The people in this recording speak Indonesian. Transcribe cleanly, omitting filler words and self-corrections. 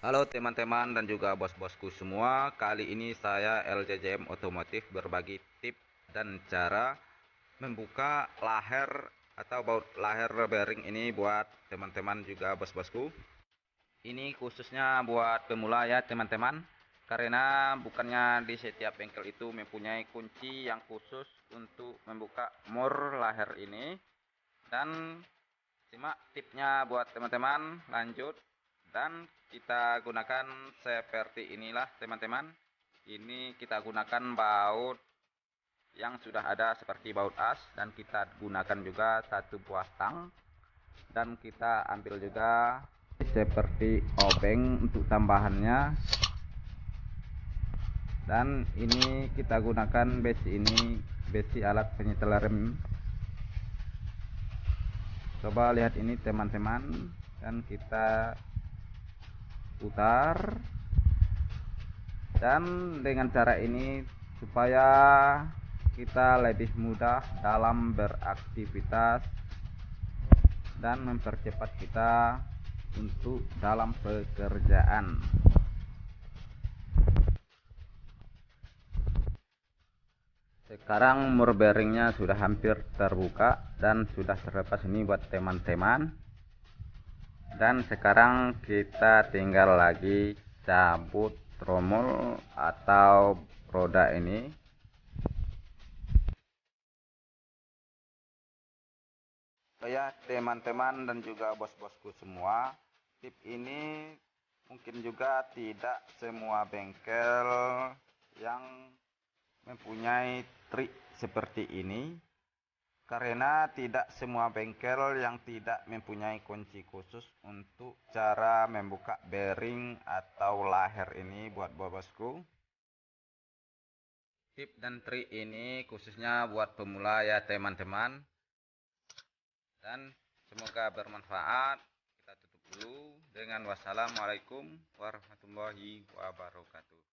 Halo teman-teman dan juga bos-bosku semua. Kali ini saya LJJM Otomotif berbagi tips dan cara membuka laher atau baut laher bearing ini buat teman-teman juga bos-bosku. Ini khususnya buat pemula ya teman-teman. Karena bukannya di setiap bengkel itu mempunyai kunci yang khusus untuk membuka mur laher ini. Dan simak tipsnya buat teman-teman. Lanjut. Dan kita gunakan seperti inilah teman-teman. Ini kita gunakan baut yang sudah ada seperti baut as, dan kita gunakan juga satu buah tang, dan kita ambil juga seperti obeng untuk tambahannya. Dan ini kita gunakan besi alat penyetel rem. Coba lihat ini teman-teman, dan kita putar. Dan dengan cara ini supaya kita lebih mudah dalam beraktivitas dan mempercepat kita untuk dalam pekerjaan. Sekarang mur bearingnya sudah hampir terbuka dan sudah terlepas ini buat teman-teman. Dan sekarang kita tinggal lagi cabut tromol atau roda ini. Ya teman-teman dan juga bos-bosku semua, tip ini mungkin juga tidak semua bengkel yang mempunyai trik seperti ini, karena tidak semua bengkel yang tidak mempunyai kunci khusus untuk cara membuka bearing atau laher ini buat bosku. Tip dan trik ini khususnya buat pemula ya teman-teman, dan semoga bermanfaat. Kita tutup dulu dengan wassalamualaikum warahmatullahi wabarakatuh.